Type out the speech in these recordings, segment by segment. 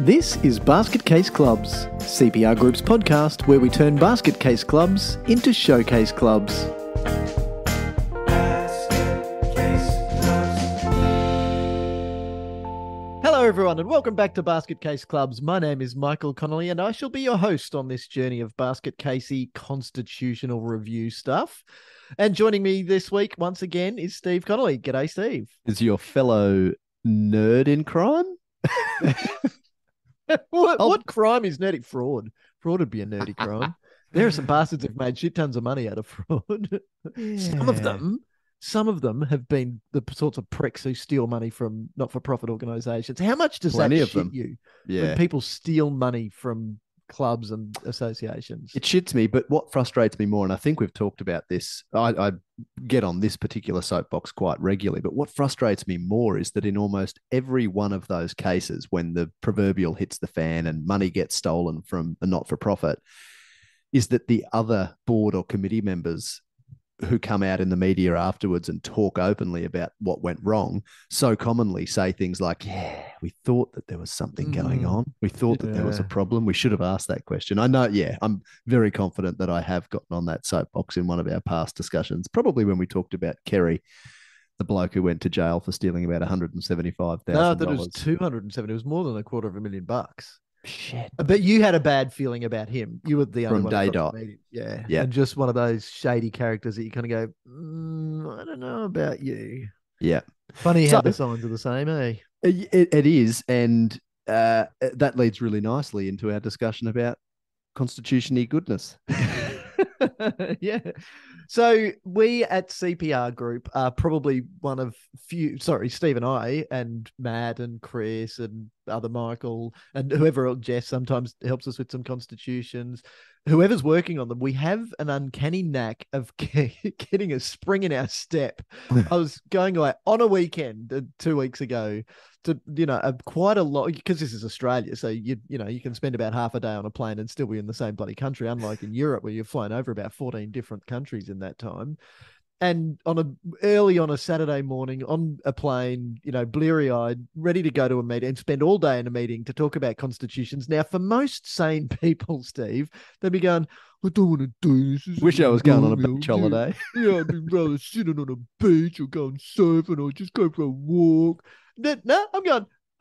This is Basket Case Clubs, CPR Group's podcast where we turn basket case clubs into showcase clubs. Hello everyone and welcome back to Basket Case Clubs. My name is Michael Connolly and I shall be your host on this journey of basket casey constitutional review stuff. And joining me this week once again is Steve Connolly. G'day, Steve. Is your fellow nerd in crime? What crime is nerdy? Fraud. Fraud would be a nerdy crime. There are some bastards who've made shit tons of money out of fraud. Yeah. Some of them have been the sorts of pricks who steal money from not-for-profit organisations. How much does that shit you? Yeah. When people steal money from clubs and associations. It shits me, but what frustrates me more, and I think we've talked about this, I get on this particular soapbox quite regularly, but what frustrates me more is that in almost every one of those cases, when the proverbial hits the fan and money gets stolen from a not-for-profit, is that the other board or committee members who come out in the media afterwards and talk openly about what went wrong so commonly say things like, yeah, we thought that there was something going on. We thought that there was a problem. We should have asked that question. I know, I'm very confident that I have gotten on that soapbox in one of our past discussions, probably when we talked about Kerry, the bloke who went to jail for stealing about $175,000. No, that was 270. It was more than $250,000. Shit. But you had a bad feeling about him. You were the only From one day who got dot. to meet him. Yeah. Yeah. And just one of those shady characters that you kind of go, I don't know about you. Yeah. Funny So- how the signs are the same, eh? It is. And that leads really nicely into our discussion about constitution-y goodness. Yeah. So we at CPR Group are probably one of Steve and I and Matt and Chris and other Michael and whoever else, Jess sometimes helps us with some constitutions. Whoever's working on them, we have an uncanny knack of getting a spring in our step. I was going like on a weekend 2 weeks ago to, quite a lot, because this is Australia. So, you can spend about half a day on a plane and still be in the same bloody country, unlike in Europe where you've flown over about 14 different countries in that time. And early on a Saturday morning on a plane, bleary-eyed, ready to go to a meeting and spend all day in a meeting to talk about constitutions. Now, for most sane people, Steve, they'd be going, I don't want to do this. Wish I was going on a beach holiday. Yeah, I'd be rather sitting on a beach or going surfing or just go for a walk. No,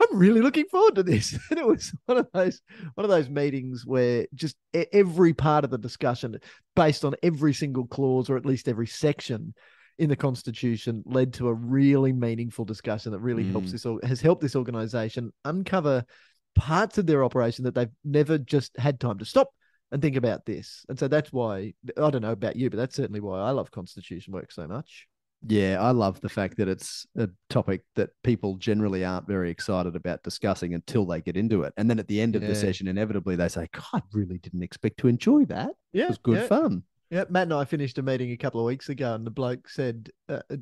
I'm really looking forward to this. And it was one of those meetings where just every part of the discussion, based on every single clause or at least every section in the Constitution, led to a really meaningful discussion that really has helped this organization uncover parts of their operation that they've never just had time to stop and think about this. And so that's why, I don't know about you, but that's certainly why I love Constitution work so much. Yeah, I love the fact that it's a topic that people generally aren't very excited about discussing until they get into it. And then at the end of the session, inevitably they say, God, I really didn't expect to enjoy that. Yeah, it was good fun. Yeah, Matt and I finished a meeting a couple of weeks ago and the bloke said,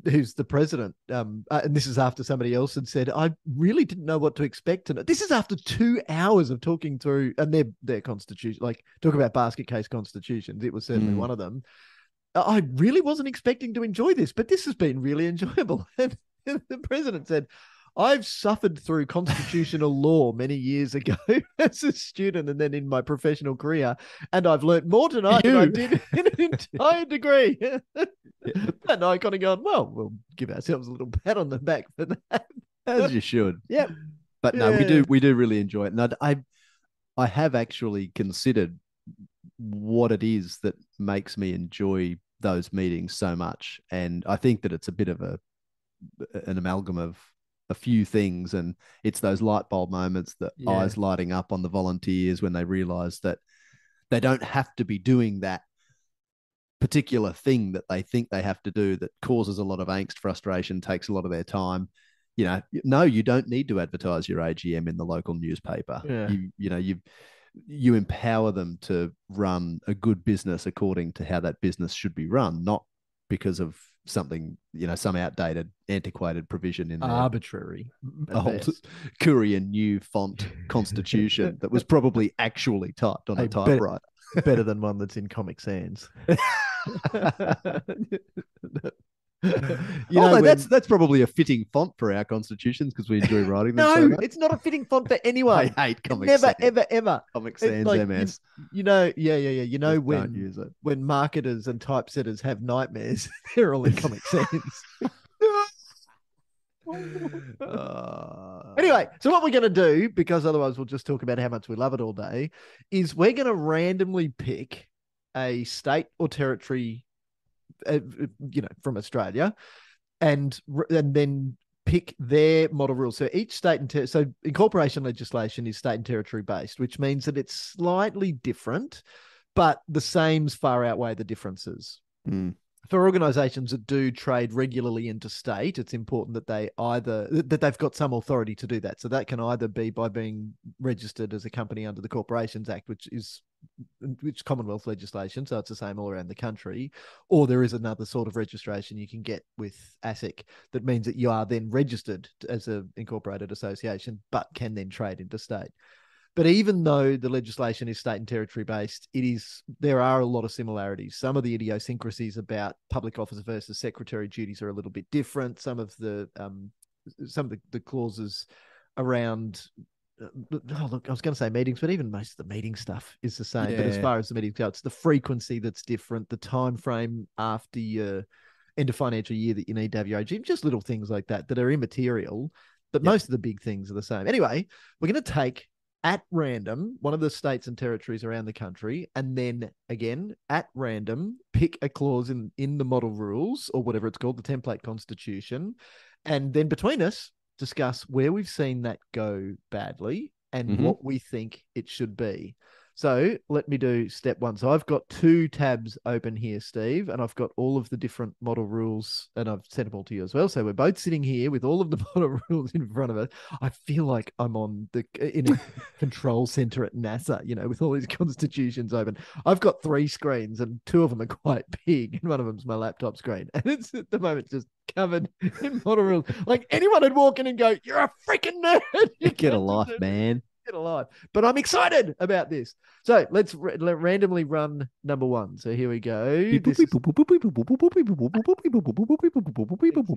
who's the president, and this is after somebody else had said, I really didn't know what to expect tonight. This is after 2 hours of talking through, and their constitution, like talk about basket case constitutions. It was certainly one of them. I really wasn't expecting to enjoy this, but this has been really enjoyable. And the president said, I've suffered through constitutional law many years ago as a student and then in my professional career, and I've learned more tonight than I did in an entire degree. And I kind of gone, well, we'll give ourselves a little pat on the back for that. As you should. Yeah. But no, we do really enjoy it. And I have actually considered what it is that makes me enjoy those meetings so much. And I think that it's a bit of an amalgam of a few things, and it's those light bulb moments, the eyes lighting up on the volunteers when they realize that they don't have to be doing that particular thing that they think they have to do that causes a lot of angst, frustration, takes a lot of their time. No, you don't need to advertise your AGM in the local newspaper. You empower them to run a good business according to how that business should be run, not because of something, some outdated, antiquated provision in arbitrary, old Korean new font constitution that was probably actually typed on a typewriter. Better than one that's in Comic Sans. You know, that's probably a fitting font for our constitutions because we enjoy writing them so no, much. it's not a fitting font for anyone. I hate Comic Never, Sans. ever. Comic It's Sans like MS. you know, yeah. You know Just don't use it. when marketers and typesetters have nightmares, they're all in Comic Sans. Anyway, so what we're going to do, because otherwise we'll just talk about how much we love it all day, is we're going to randomly pick a state or territory, from Australia, and then pick their model rules. So each state and so incorporation legislation is state and territory based, which means that it's slightly different, but the sames far outweigh the differences. Mm. For organisations that do trade regularly interstate, it's important that they've got some authority to do that. So that can either be by being registered as a company under the Corporations Act, which is Commonwealth legislation, so it's the same all around the country, or there is another sort of registration you can get with ASIC that means that you are then registered as an incorporated association, but can then trade interstate. But even though the legislation is state and territory based, there are a lot of similarities. Some of the idiosyncrasies about public officer versus secretary duties are a little bit different. Some of the clauses around look, I was going to say meetings, but even most of the meeting stuff is the same. Yeah. But as far as the meetings go, it's the frequency that's different, the time frame after your end of financial year that you need to have your AGM, just little things like that are immaterial. But most of the big things are the same. Anyway, we're going to take at random one of the states and territories around the country, and then again at random pick a clause in the model rules or whatever it's called, the template constitution, and then between us discuss where we've seen that go badly and what we think it should be. So let me do step one. So I've got 2 tabs open here, Steve, and I've got all of the different model rules, and I've sent them all to you as well. So we're both sitting here with all of the model rules in front of us. I feel like I'm in a control center at NASA, with all these constitutions open. I've got 3 screens, and 2 of them are quite big, and one of them's my laptop screen, and it's at the moment just covered in model rules. Like anyone would walk in and go, "You're a freaking nerd! You get a life, man." Alive, but I'm excited about this. So let's randomly run number 1. So here we go.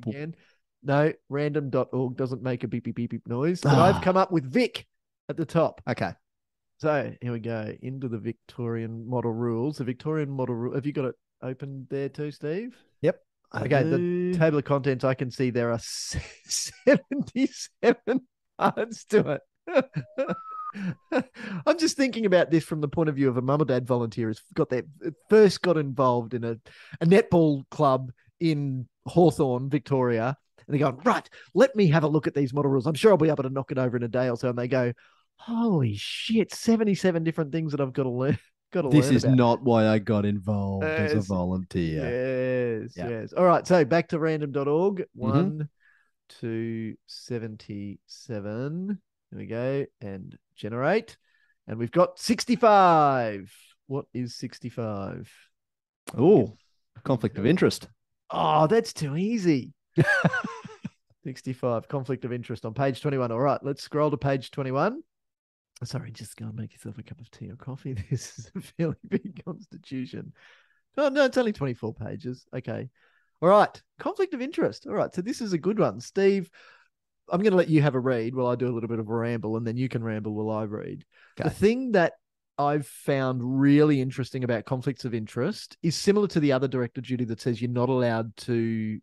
Again. No, random.org doesn't make a beep beep beep beep noise. But I've come up with Vic at the top. Okay. So here we go into the Victorian model rules. The Victorian model rule. Have you got it open there too, Steve? Yep. Okay. The table of contents. I can see there are 77 parts to it. I'm just thinking about this from the point of view of a mum or dad volunteer who's got involved in a netball club in Hawthorne, Victoria, and they're going, right, let me have a look at these model rules. I'm sure I'll be able to knock it over in a day or so. And they go, holy shit, 77 different things that I've got to learn. This is not why I got involved as a volunteer. Yes. All right, so back to random.org. 1 to 77. There we go, and generate. And we've got 65. What is 65? Oh, conflict of interest. Oh, that's too easy. 65, conflict of interest on page 21. All right, let's scroll to page 21. Sorry, just go and make yourself a cup of tea or coffee. This is a fairly big constitution. Oh, no, it's only 24 pages. Okay. All right, conflict of interest. All right, so this is a good one. Steve, I'm going to let you have a read while I do a little bit of a ramble, and then you can ramble while I read. Okay. The thing that I've found really interesting about conflicts of interest is similar to the other director duty that says you're not allowed to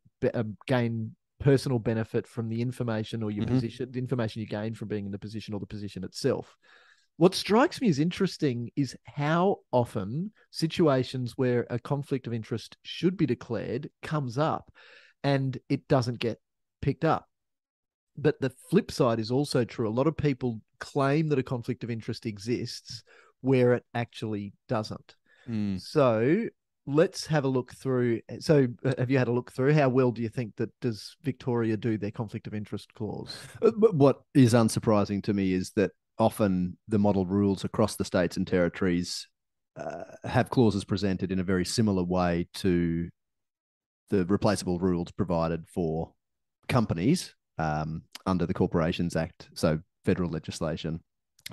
gain personal benefit from the information or your position, the information you gain from being in the position or the position itself. What strikes me as interesting is how often situations where a conflict of interest should be declared comes up and it doesn't get picked up. But the flip side is also true. A lot of people claim that a conflict of interest exists where it actually doesn't. So let's have a look through. So have you had a look through? How well do you think that does Victoria do their conflict of interest clause? What is unsurprising to me is that often the model rules across the states and territories have clauses presented in a very similar way to the replaceable rules provided for companies under the Corporations Act, so federal legislation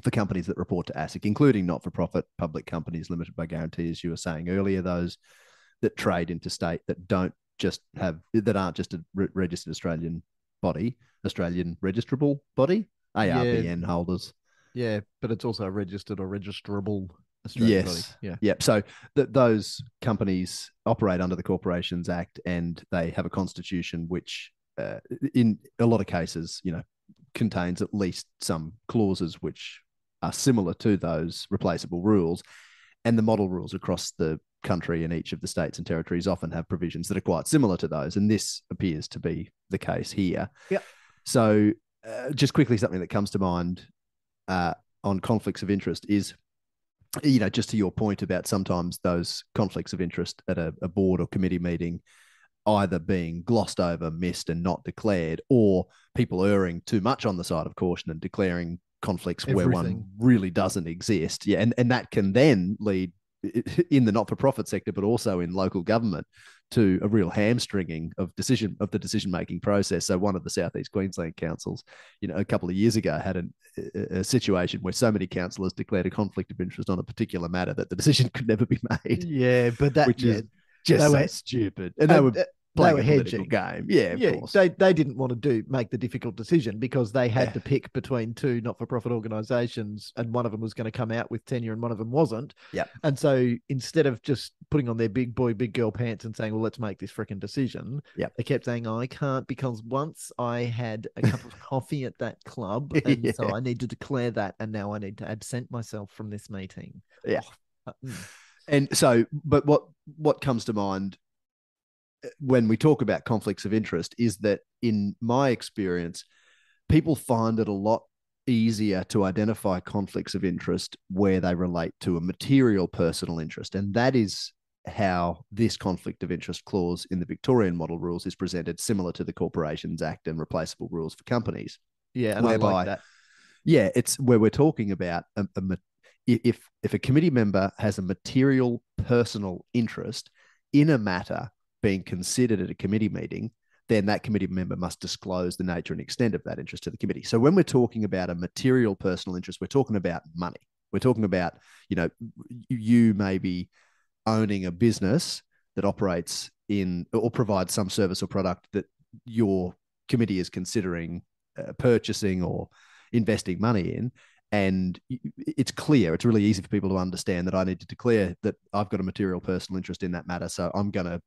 for companies that report to ASIC, including not-for-profit public companies limited by guarantee, as you were saying earlier, those that trade interstate that don't aren't just a registered Australian body, Australian registrable body, Yeah, ARBN holders. yeah, but it's also a registered or registrable Australian body. Yes. Yeah. Yep. So those companies operate under the Corporations Act, and they have a constitution which, in a lot of cases, contains at least some clauses which are similar to those replaceable rules. And the model rules across the country and each of the states and territories often have provisions that are quite similar to those. And this appears to be the case here. Yeah. So, just quickly, something that comes to mind on conflicts of interest is, just to your point about sometimes those conflicts of interest at a board or committee meeting either being glossed over, missed, and not declared, or people erring too much on the side of caution and declaring conflicts where one really doesn't exist. Yeah, and that can then lead in the not-for-profit sector, but also in local government, to a real hamstringing of the decision-making process. So one of the Southeast Queensland councils, a couple of years ago, had a situation where so many councillors declared a conflict of interest on a particular matter that the decision could never be made. Yeah, but that which is just so stupid. And they were playing a political game. Yeah, of course. They didn't want to make the difficult decision because they had to pick between two not-for-profit organisations, and one of them was going to come out with tenure and one of them wasn't. Yeah. And so instead of just putting on their big boy, big girl pants and saying, well, let's make this freaking decision, they kept saying, I can't, because once I had a cup of coffee at that club, and so I need to declare that, and now I need to absent myself from this meeting. Yeah. And so, but what comes to mind when we talk about conflicts of interest is that, in my experience, people find it a lot easier to identify conflicts of interest where they relate to a material personal interest. And that is how this conflict of interest clause in the Victorian model rules is presented, similar to the Corporations Act and replaceable rules for companies. Yeah, and whereby, I like that. Yeah, it's where we're talking about if a committee member has a material personal interest in a matter being considered at a committee meeting, then that committee member must disclose the nature and extent of that interest to the committee. So when we're talking about a material personal interest, we're talking about money. We're talking about, you may be owning a business that operates in or provides some service or product that your committee is considering purchasing or investing money in. And it's clear, it's really easy for people to understand that I need to declare that I've got a material personal interest in that matter. So I'm going to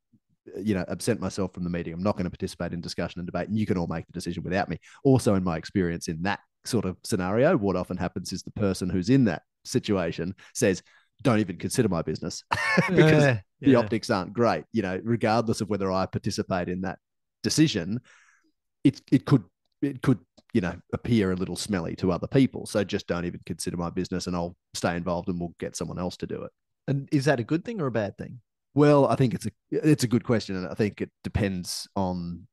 absent myself from the meeting. I'm not going to participate in discussion and debate, and you can all make the decision without me. Also, in my experience in that sort of scenario, what often happens is the person who's in that situation says, don't even consider my business because the optics aren't great. Regardless of whether I participate in that decision, it could appear a little smelly to other people. So just don't even consider my business, and I'll stay involved and we'll get someone else to do it. And is that a good thing or a bad thing? Well, I think it's a good question, and I think it depends on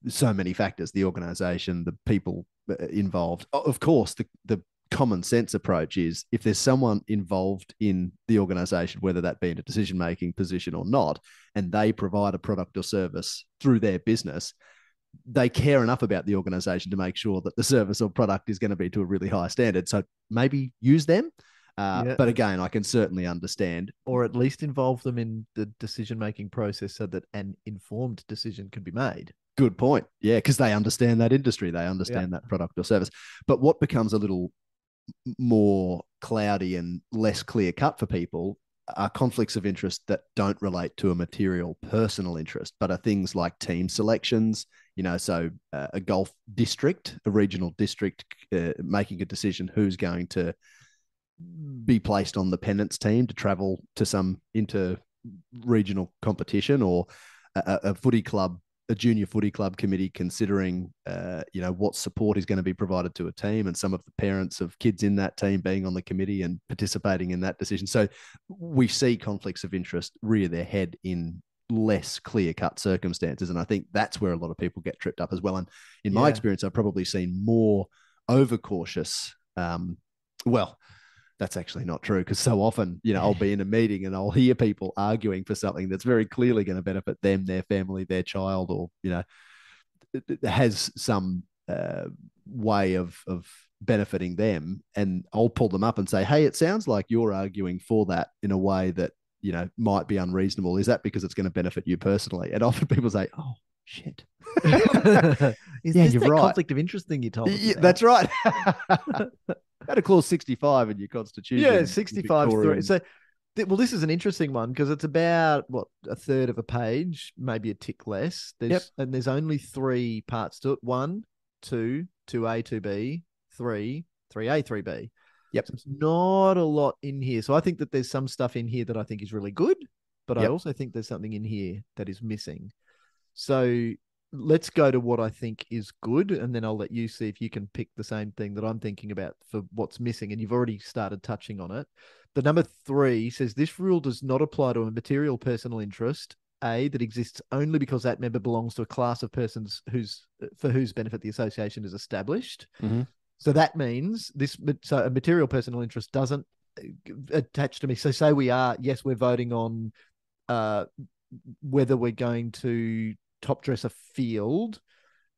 so many factors: the organisation, the people involved. Of course, the common sense approach is, if there's someone involved in the organisation, whether that be in a decision-making position or not, and they provide a product or service through their business, they care enough about the organisation to make sure that the service or product is going to be to a really high standard. So maybe use them. But again, I can certainly understand. Or at least involve them in the decision-making process so that an informed decision can be made. Good point. Yeah, because they understand that industry. They understand that product or service. But what becomes a little more cloudy and less clear-cut for people are conflicts of interest that don't relate to a material personal interest, but are things like team selections, so a golf district, a regional district, making a decision who's going to be placed on the pennants team to travel to some inter-regional competition, or a footy club, a junior footy club committee considering, what support is going to be provided to a team, and some of the parents of kids in that team being on the committee and participating in that decision. So we see conflicts of interest rear their head in less clear-cut circumstances, and I think that's where a lot of people get tripped up as well. And in my experience, I've probably seen more overcautious. Well, that's actually not true, because so often, I'll be in a meeting and I'll hear people arguing for something that's very clearly going to benefit them, their family, their child, or, it has some way of benefiting them. And I'll pull them up and say, hey, it sounds like you're arguing for that in a way that might be unreasonable. Is that because it's going to benefit you personally? And often people say, "Oh shit." Is Yeah, this you're that right. conflict of interest thing you told us Yeah, about? that's right. Had a clause 65 in your constitution. Yeah, 65 3. Victorian. So, well, this is an interesting one because it's about a third of a page, maybe a tick less. Yep. There's only 3 parts to it: 1, 2, 2A, 2B, 3, 3A, 3B. Yep. So it's not a lot in here. So I think that there's some stuff in here that I think is really good, but I Yep. also think there's something in here that is missing. So let's go to what I think is good, and then I'll let you see if you can pick the same thing that I'm thinking about for what's missing. And you've already started touching on it. The number 3 says this rule does not apply to a material personal interest, A, that exists only because that member belongs to a class of persons for whose benefit the association is established. Mm-hmm. So that means a material personal interest doesn't attach to me. So say we're voting on whether we're going to top dress a field.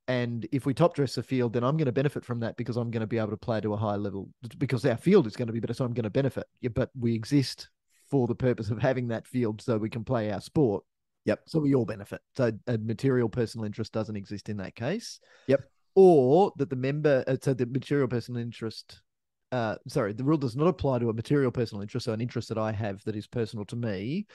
And if we top dress a field, then I'm going to benefit from that because I'm going to be able to play to a high level because our field is going to be better. So I'm going to benefit. Yeah, but we exist for the purpose of having that field so we can play our sport. Yep. So we all benefit. So a material personal interest doesn't exist in that case. Yep. Or that the material personal interest, the rule does not apply to a material personal interest, so an interest that I have that is personal to me,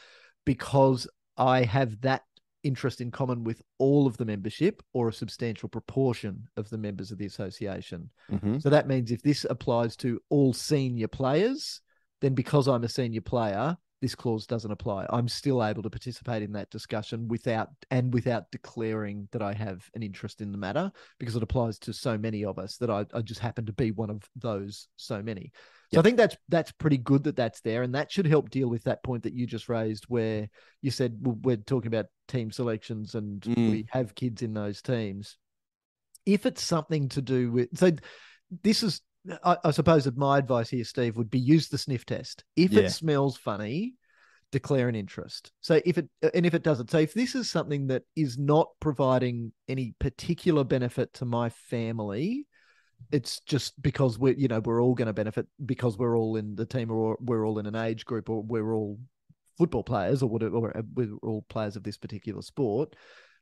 because I have that interest in common with all of the membership or a substantial proportion of the members of the association. Mm-hmm. So that means if this applies to all senior players, then because I'm a senior player, this clause doesn't apply. I'm still able to participate in that discussion without declaring that I have an interest in the matter, because it applies to so many of us that I just happen to be one of those so many. So I think that's pretty good that that's there, and that should help deal with that point that you just raised where you said, well, we're talking about team selections and we have kids in those teams. If it's something to do with, so this is, I suppose that my advice here, Steve, would be use the sniff test. If it smells funny, declare an interest. So if it doesn't, so if this is something that is not providing any particular benefit to my family, it's just because we're all going to benefit because we're all in the team, or we're all in an age group, or we're all football players, or whatever, or we're all players of this particular sport,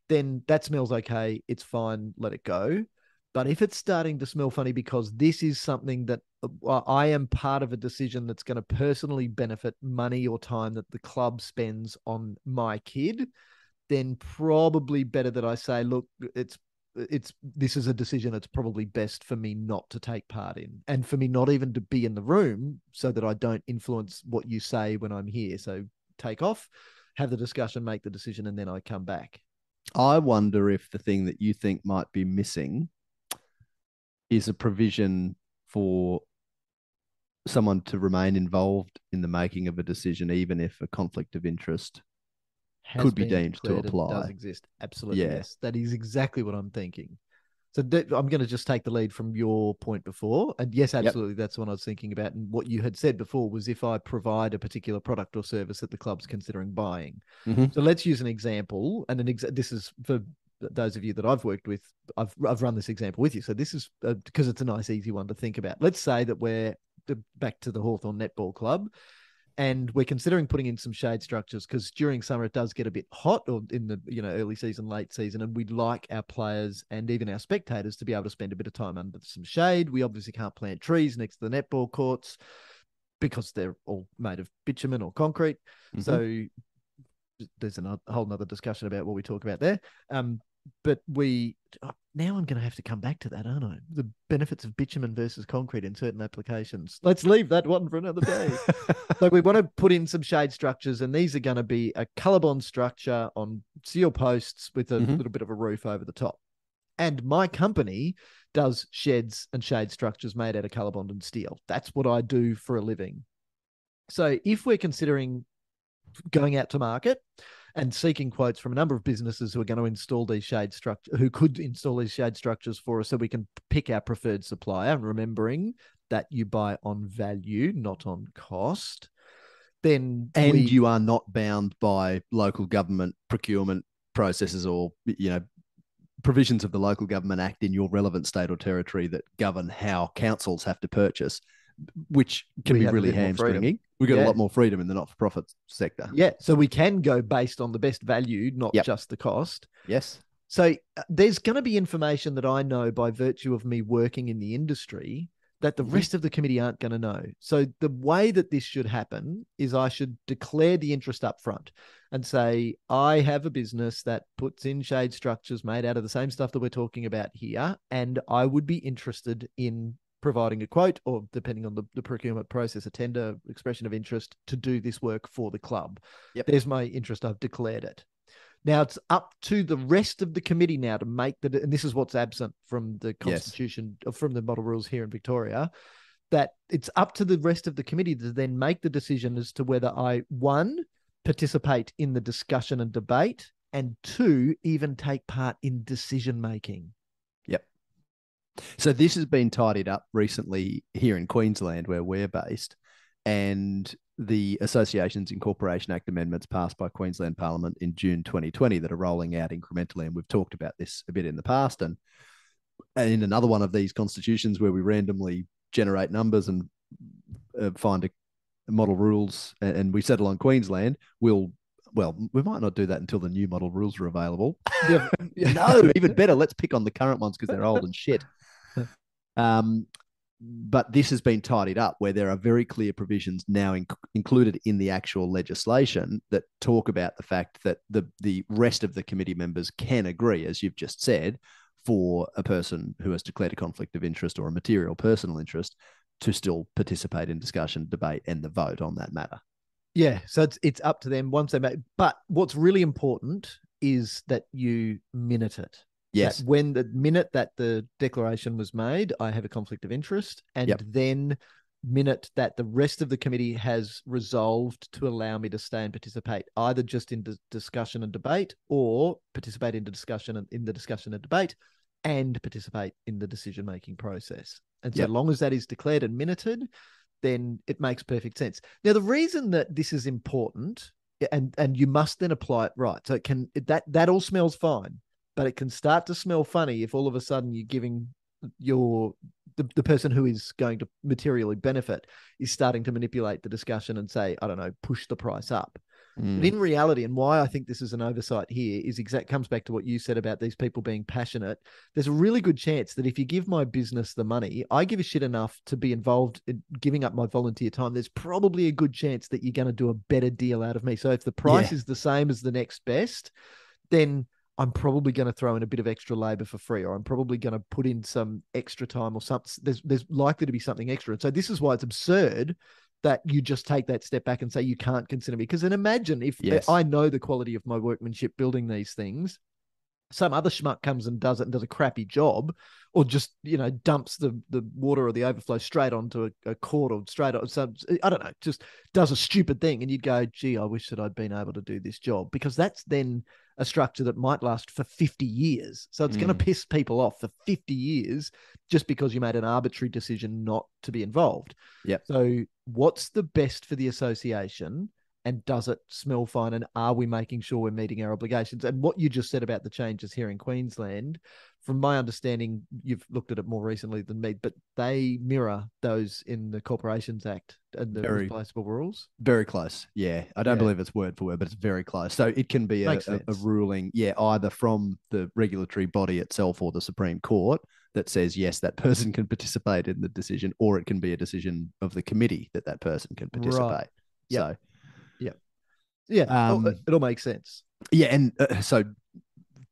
then that smells okay. It's fine. Let it go. But if it's starting to smell funny because this is something that I am part of a decision that's going to personally benefit money or time that the club spends on my kid, then probably better that I say, look, this is a decision that's probably best for me not to take part in, and for me not even to be in the room, so that I don't influence what you say when I'm here. So take off, have the discussion, make the decision, and then I come back. I wonder if the thing that you think might be missing is a provision for someone to remain involved in the making of a decision, even if a conflict of interest could be deemed to apply. Does exist. Absolutely. Yeah. Yes. That is exactly what I'm thinking. So I'm going to just take the lead from your point before. And yes, absolutely. That's what I was thinking about. And what you had said before was if I provide a particular product or service that the club's considering buying. Mm-hmm. So let's use an example. And this is for those of you that I've worked with. I've run this example with you. So this is because it's a nice, easy one to think about. Let's say that we're back to the Hawthorn Netball Club, and we're considering putting in some shade structures because during summer it does get a bit hot, or in the early season, late season, and we'd like our players and even our spectators to be able to spend a bit of time under some shade. We obviously can't plant trees next to the netball courts because they're all made of bitumen or concrete. Mm-hmm. So there's a whole nother discussion about what we talk about there. But now I'm going to have to come back to that, aren't I? The benefits of bitumen versus concrete in certain applications. Let's leave that one for another day. So we want to put in some shade structures, and these are going to be a COLORBOND structure on steel posts with a little bit of a roof over the top. And my company does sheds and shade structures made out of COLORBOND and steel. That's what I do for a living. So if we're considering going out to market and seeking quotes from a number of businesses who are going to install these shade structures, who could install these shade structures for us, so we can pick our preferred supplier, remembering that you buy on value, not on cost. Then you are not bound by local government procurement processes or provisions of the Local Government Act in your relevant state or territory that govern how councils have to purchase. which can We be have a really bit more freedom. hamstringing. We've got a Yeah. lot more freedom in the not-for-profit sector. Yeah. So we can go based on the best value, not Yep. just the cost. Yes. So there's going to be information that I know by virtue of me working in the industry that the rest of the committee aren't going to know. So the way that this should happen is I should declare the interest up front and say, I have a business that puts in shade structures made out of the same stuff that we're talking about here, and I would be interested in providing a quote, or depending on the procurement process, a tender, expression of interest to do this work for the club. Yep. There's my interest. I've declared it. Now it's up to the rest of the committee now to make and this is what's absent from the constitution, from the model rules here in Victoria, that it's up to the rest of the committee to then make the decision as to whether I, one, participate in the discussion and debate, and two, even take part in decision making. Yep. So this has been tidied up recently here in Queensland, where we're based, and the Associations Incorporation Act amendments passed by Queensland Parliament in June 2020 that are rolling out incrementally. And we've talked about this a bit in the past. And in another one of these constitutions where we randomly generate numbers and find a model rules and we settle on Queensland, we might not do that until the new model rules are available. No, even better. Let's pick on the current ones because they're old and shit. But this has been tidied up where there are very clear provisions now included in the actual legislation that talk about the fact that the rest of the committee members can agree, as you've just said, for a person who has declared a conflict of interest or a material personal interest to still participate in discussion, debate, and the vote on that matter. Yeah, so it's up to them once they make. But what's really important is that you minute it. Yes. When the minute that the declaration was made, I have a conflict of interest, and then minute that the rest of the committee has resolved to allow me to stay and participate, either just in discussion and debate, or participate in the discussion and debate, and participate in the decision-making process. And so long as that is declared and minuted, then it makes perfect sense. Now, the reason that this is important, and you must then apply it right. So that all smells fine, but it can start to smell funny if all of a sudden you're giving the person who is going to materially benefit is starting to manipulate the discussion and say, I don't know, push the price up. But in reality, and why I think this is an oversight here, is comes back to what you said about these people being passionate. There's a really good chance that if you give my business the money, I give a shit enough to be involved in giving up my volunteer time, there's probably a good chance that you're going to do a better deal out of me. So if the price is the same as the next best, then I'm probably going to throw in a bit of extra labor for free, or I'm probably going to put in some extra time or something. There's likely to be something extra. And so this is why it's absurd that you just take that step back and say, you can't consider me. Because then imagine if I know the quality of my workmanship building these things, some other schmuck comes and does it and does a crappy job, or just, dumps the water or the overflow straight onto a cord, or straight on. So I don't know, just does a stupid thing. And you'd go, gee, I wish that I'd been able to do this job, because that's then a structure that might last for 50 years. So it's going to piss people off for 50 years just because you made an arbitrary decision not to be involved. Yep. So what's the best for the association? And does it smell fine? And are we making sure we're meeting our obligations? And what you just said about the changes here in Queensland, from my understanding, you've looked at it more recently than me, but they mirror those in the Corporations Act and the replaceable rules. Very close. Yeah. I don't believe it's word for word, but it's very close. So it can be a ruling, either from the regulatory body itself or the Supreme Court that says, yes, that person can participate in the decision, or it can be a decision of the committee that person can participate. Right. Yep. So yeah, it all makes sense. Yeah, and so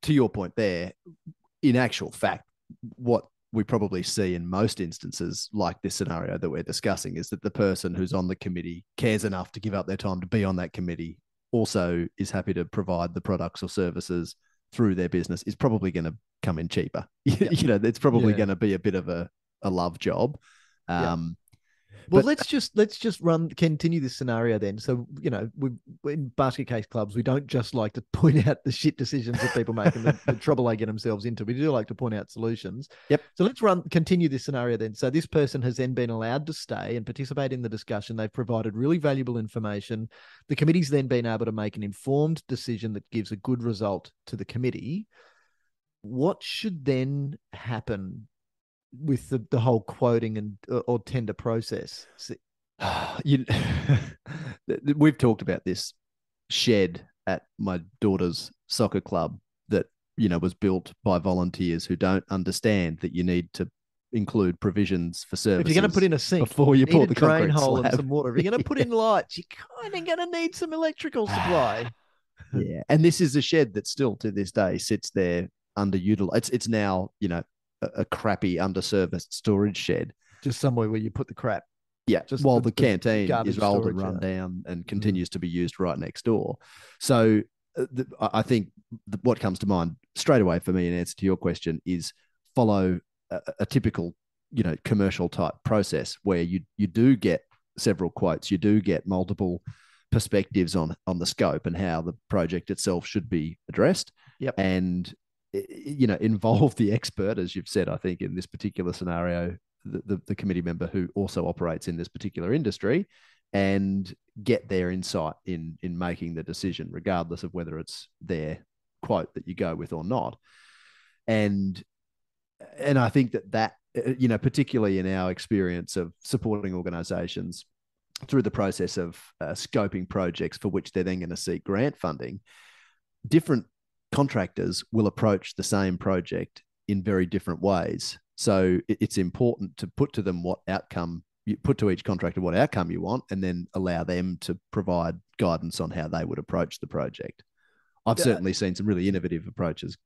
to your point there, in actual fact, what we probably see in most instances like this scenario that we're discussing is that the person who's on the committee cares enough to give up their time to be on that committee, also is happy to provide the products or services through their business, is probably going to come in cheaper. Yep. It's probably going to be a bit of a love job. Well, let's just continue this scenario then. So, we in basket case clubs, we don't just like to point out the shit decisions that people make and the trouble they get themselves into. We do like to point out solutions. Yep. So let's continue this scenario then. So this person has then been allowed to stay and participate in the discussion. They've provided really valuable information. The committee's then been able to make an informed decision that gives a good result to the committee. What should then happen with the whole quoting and or tender process? You, we've talked about this shed at my daughter's soccer club that was built by volunteers who don't understand that you need to include provisions for services. If you're going to put in a sink before you pour the drain concrete hole slab. and some water, if you're going to put in lights, you're kind of going to need some electrical supply. Yeah, and this is a shed that still to this day sits there underutilized. It's now a crappy underserviced storage shed, just somewhere where you put the crap. Yeah, just while the canteen is old and run out. down and continues to be used right next door. So I think what comes to mind straight away for me in answer to your question is follow a typical, commercial type process where you do get several quotes, you do get multiple perspectives on the scope and how the project itself should be addressed. Yep. And involve the expert, as you've said, I think in this particular scenario, the committee member who also operates in this particular industry, and get their insight in making the decision, regardless of whether it's their quote that you go with or not. And I think that particularly in our experience of supporting organisations through the process of scoping projects for which they're then going to seek grant funding, different contractors will approach the same project in very different ways. So it's important to put to them what outcome you put to each contractor, what outcome you want, and then allow them to provide guidance on how they would approach the project. I've certainly seen some really innovative approaches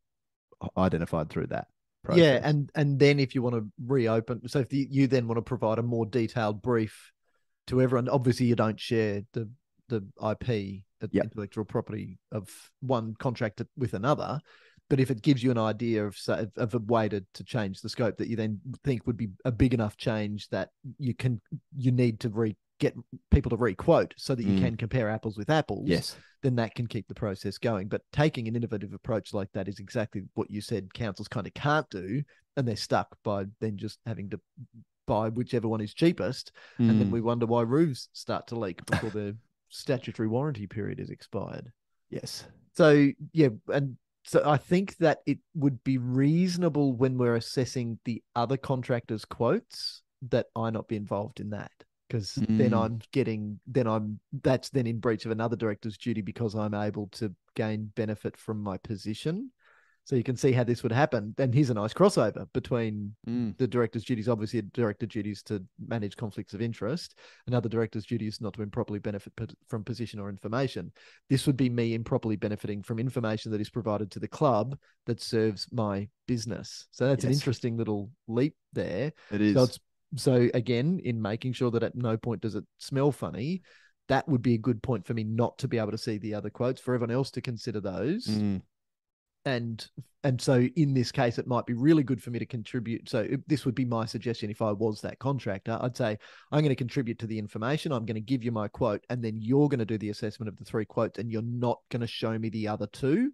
identified through that process. Yeah, and then if you want to reopen, so if you then want to provide a more detailed brief to everyone, obviously you don't share the IP, intellectual property of one contractor with another. But if it gives you an idea of a way to change the scope that you then think would be a big enough change that you need to get people to re-quote so that you can compare apples with apples, yes, then that can keep the process going. But taking an innovative approach like that is exactly what you said councils kind of can't do, and they're stuck by then just having to buy whichever one is cheapest, and then we wonder why roofs start to leak before the statutory warranty period is expired. Yes. So, yeah, and so I think that it would be reasonable when we're assessing the other contractors' quotes that I not be involved in that, because that's then in breach of another director's duty because I'm able to gain benefit from my position. So you can see how this would happen. And here's a nice crossover between the director's duties. Obviously, a director duties to manage conflicts of interest. Another director's duty is not to improperly benefit from position or information. This would be me improperly benefiting from information that is provided to the club that serves my business. So that's an interesting little leap there. It is. So again, in making sure that at no point does it smell funny, that would be a good point for me not to be able to see the other quotes, for everyone else to consider those. And so in this case, it might be really good for me to contribute. So this would be my suggestion if I was that contractor. I'd say, I'm going to contribute to the information. I'm going to give you my quote, and then you're going to do the assessment of the 3 quotes, and you're not going to show me the other 2,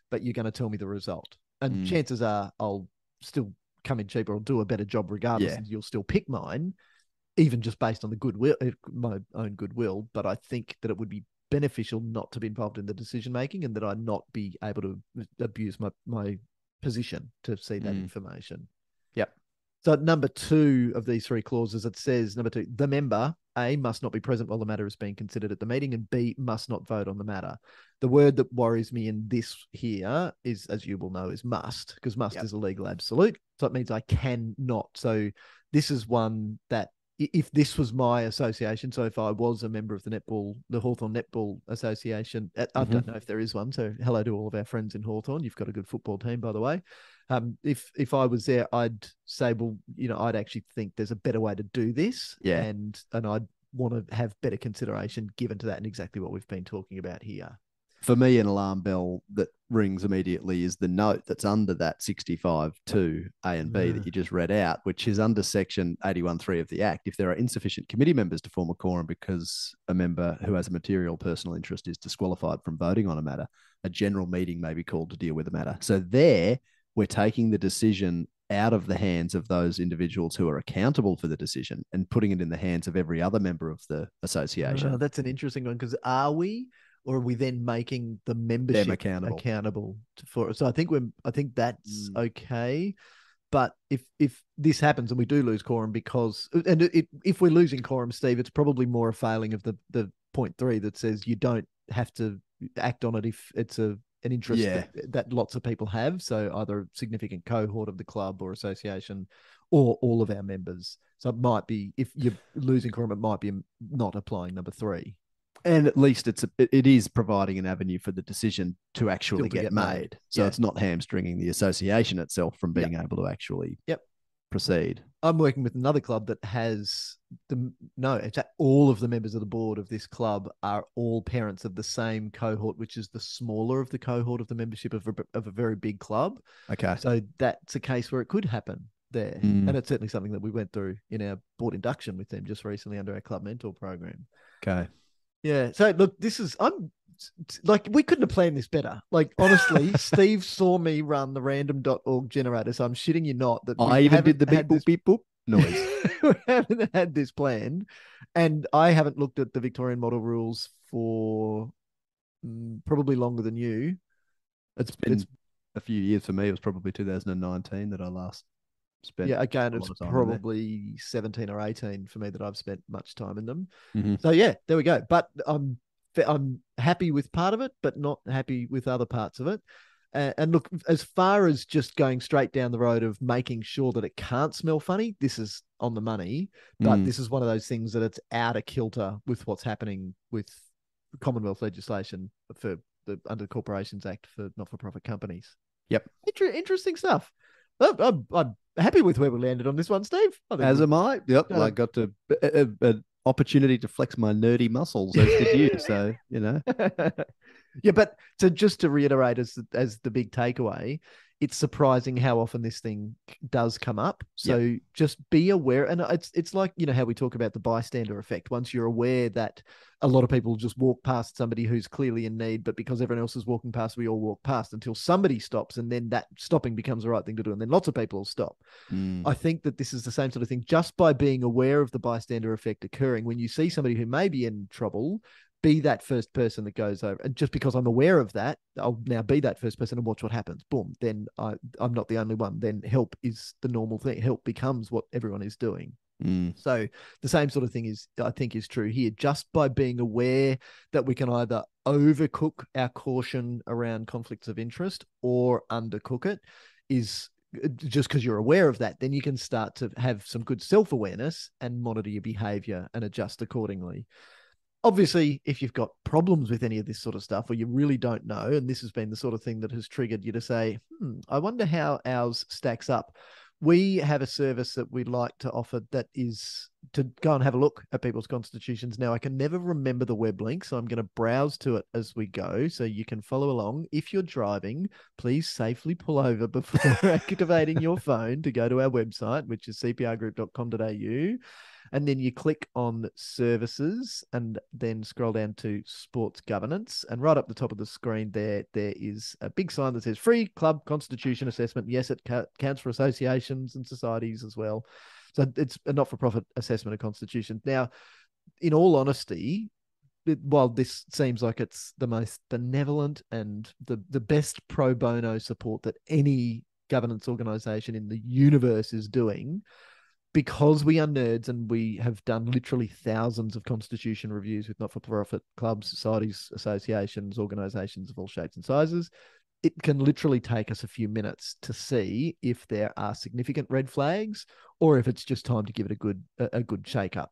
but you're going to tell me the result. And chances are I'll still come in cheaper or do a better job regardless, and you'll still pick mine, even just based on the goodwill, my own goodwill. But I think that it would be beneficial not to be involved in the decision making, and that I not be able to abuse my position to see that information. Yep. So number 2 of these 3 clauses, it says number 2, the member A must not be present while the matter is being considered at the meeting, and B must not vote on the matter. The word that worries me in this here is, as you will know, is must, because must is a legal absolute. So it means I cannot. So this is one that, if this was my association, so if I was a member of the Hawthorn Netball Association, I don't know if there is one, so hello to all of our friends in Hawthorn. You've got a good football team, by the way. If I was there, I'd say, well, I'd actually think there's a better way to do this, and I'd want to have better consideration given to that, and exactly what we've been talking about here. For me, an alarm bell that rings immediately is the note that's under that 65(2) A and B that you just read out, which is under section 81(3) of the Act. If there are insufficient committee members to form a quorum because a member who has a material personal interest is disqualified from voting on a matter, a general meeting may be called to deal with the matter. So there, we're taking the decision out of the hands of those individuals who are accountable for the decision and putting it in the hands of every other member of the association. That's an interesting one, because are we... or are we then making the membership accountable for it? So I think that's okay. But if this happens and we do lose quorum if we're losing quorum, Steve, it's probably more a failing of the point 3 that says you don't have to act on it if it's an interest that lots of people have. So either a significant cohort of the club or association or all of our members. So it might be, if you're losing quorum, it might be not applying number 3. And at least it is providing an avenue for the decision to actually get made. So it's not hamstringing the association itself from being able to actually proceed. I'm working with another club that has all of the members of the board of this club are all parents of the same cohort, which is the smaller of the cohort of the membership of a very big club. Okay. So that's a case where it could happen there. And it's certainly something that we went through in our board induction with them just recently under our club mentor program. Okay. Yeah. So look, I'm like, we couldn't have planned this better. Like, honestly, Steve saw me run the random.org generator. So I'm shitting you not that I even did the beep boop beep boop noise. We haven't had this planned. And I haven't looked at the Victorian model rules for probably longer than you. It's been a few years for me. It was probably 2019 that I last spent. Yeah, again, it's probably 17 or 18 for me that I've spent much time in them. Mm-hmm. So yeah, there we go. But I'm happy with part of it, but not happy with other parts of it. And look, as far as just going straight down the road of making sure that it can't smell funny, this is on the money. But this is one of those things that it's out of kilter with what's happening with Commonwealth legislation under the Corporations Act for not-for-profit companies. Yep. Interesting stuff. I'm happy with where we landed on this one, Steve. As am I. Yep. I got an opportunity to flex my nerdy muscles, as did you. So, you know. Yeah, but just to reiterate as the big takeaway, it's surprising how often this thing does come up. So just be aware. And it's like, you know, how we talk about the bystander effect. Once you're aware that a lot of people just walk past somebody who's clearly in need, but because everyone else is walking past, we all walk past until somebody stops, and then that stopping becomes the right thing to do. And then lots of people will stop. I think that this is the same sort of thing. Just by being aware of the bystander effect occurring, when you see somebody who may be in trouble, be that first person that goes over. And just because I'm aware of that, I'll now be that first person and watch what happens. Boom. Then I'm not the only one. Then help is the normal thing. Help becomes what everyone is doing. So the same sort of thing I think is true here. Just by being aware that we can either overcook our caution around conflicts of interest or undercook it, is just because you're aware of that, then you can start to have some good self-awareness and monitor your behavior and adjust accordingly. Obviously, if you've got problems with any of this sort of stuff, or you really don't know, and this has been the sort of thing that has triggered you to say, I wonder how ours stacks up. We have a service that we like to offer that is to go and have a look at people's constitutions. Now, I can never remember the web link, so I'm going to browse to it as we go so you can follow along. If you're driving, please safely pull over before activating your phone to go to our website, which is cprgroup.com.au. And then you click on services and then scroll down to sports governance. And right up the top of the screen there is a big sign that says free club constitution assessment. Yes, it counts for associations and societies as well. So it's a not-for-profit assessment of constitutions. Now, in all honesty, while this seems like it's the most benevolent and the best pro bono support that any governance organization in the universe is doing, because we are nerds and we have done literally thousands of constitution reviews with not-for-profit clubs, societies, associations, organizations of all shapes and sizes, it can literally take us a few minutes to see if there are significant red flags or if it's just time to give it a good shake-up.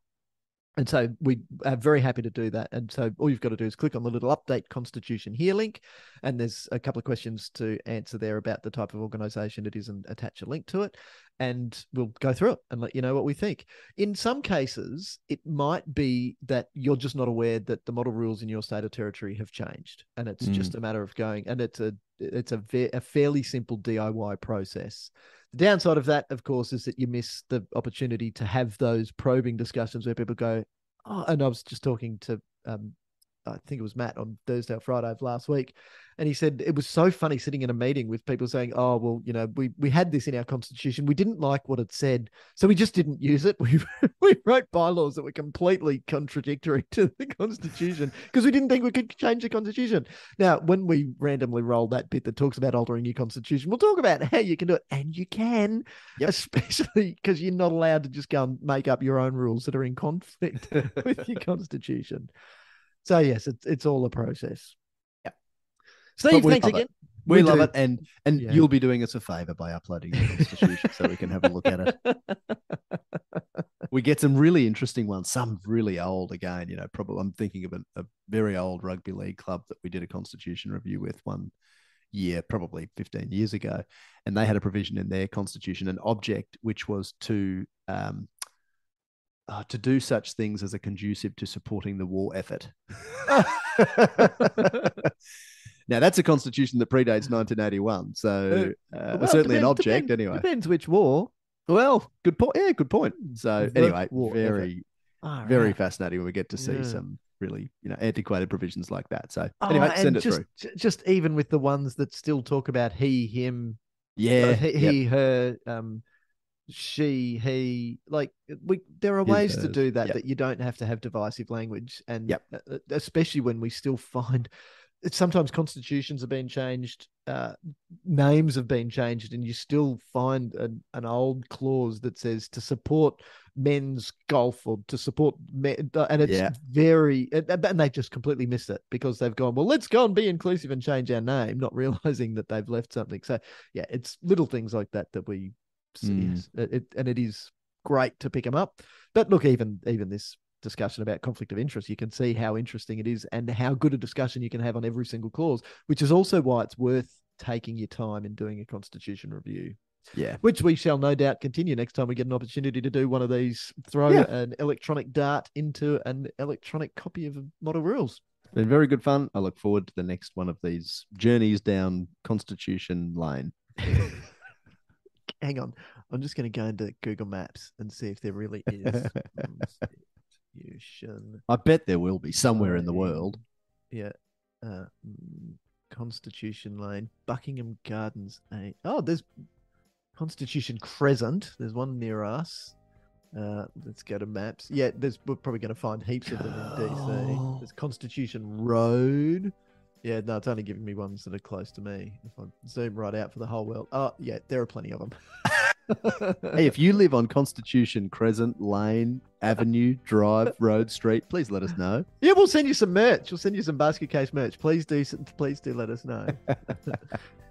And so we are very happy to do that. And so all you've got to do is click on the little update constitution here link. And there's a couple of questions to answer there about the type of organization it is and attach a link to it. And we'll go through it and let you know what we think. In some cases, it might be that you're just not aware that the model rules in your state or territory have changed. And it's just a matter of going, and it's a fairly simple DIY process. The downside of that, of course, is that you miss the opportunity to have those probing discussions where people go, oh, and I was just talking to I think it was Matt on Thursday or Friday of last week. And he said it was so funny sitting in a meeting with people saying, oh, well, we had this in our constitution. We didn't like what it said, so we just didn't use it. We wrote bylaws that were completely contradictory to the constitution because we didn't think we could change the constitution. Now, when we randomly roll that bit that talks about altering your constitution, we'll talk about how you can do it. And you can, especially because you're not allowed to just go and make up your own rules that are in conflict with your constitution. So, yes, it's all a process. Steve, thanks again. We love it. And you'll be doing us a favor by uploading the constitution so we can have a look at it. We get some really interesting ones, some really old again, probably I'm thinking of a very old rugby league club that we did a constitution review with one year, probably 15 years ago. And they had a provision in their constitution, an object, which was to do such things as are conducive to supporting the war effort. Now, that's a constitution that predates 1981. So certainly an object anyway. Depends which war. Well, good point. Yeah, good point. So anyway, very fascinating when we get to see some really, antiquated provisions like that. So anyway, send it through. Just even with the ones that still talk about he, him. Yeah. He, her, she, he, there are ways to do that you don't have to have divisive language. And especially when we still find sometimes constitutions have been changed, names have been changed, and you still find an old clause that says to support men's golf or to support men, and it's and they just completely missed it because they've gone, well, let's go and be inclusive and change our name, not realizing that they've left something. So it's little things like that we see, and it is great to pick them up. But look, even this discussion about conflict of interest, you can see how interesting it is and how good a discussion you can have on every single clause, which is also why it's worth taking your time in doing a constitution review. Yeah. Which we shall no doubt continue next time we get an opportunity to do one of these, throw an electronic dart into an electronic copy of model rules. Been very good fun. I look forward to the next one of these journeys down Constitution Lane. Hang on. I'm just going to go into Google Maps and see if there really is. I bet there will be somewhere in the world. Yeah. Constitution Lane, Buckingham Gardens. There's Constitution Crescent. There's one near us. Let's go to maps. Yeah, we're probably going to find heaps of them in DC. There's Constitution Road. Yeah, no, it's only giving me ones that are close to me. If I zoom right out for the whole world. Oh, yeah, there are plenty of them. Hey, if you live on Constitution Crescent, Lane, Avenue, Drive, Road, Street, please let us know. Yeah, we'll send you some merch. We'll send you some basket case merch. Please do let us know.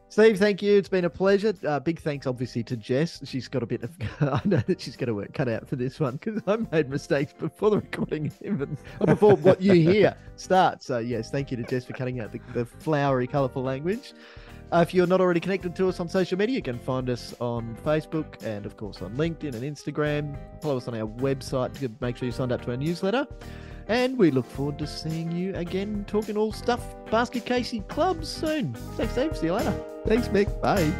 Steve, thank you. It's been a pleasure. Big thanks, obviously, to Jess. She's got a bit of... I know that she's got to work cut out for this one because I made mistakes before the recording even... or before what you hear starts. So, yes, thank you to Jess for cutting out the flowery, colourful language. If you're not already connected to us on social media, you can find us on Facebook and, of course, on LinkedIn and Instagram. Follow us on our website to make sure you signed up to our newsletter. And we look forward to seeing you again talking all stuff Basket Casey clubs soon. Thanks, Steve. See you later. Thanks, Mick. Bye.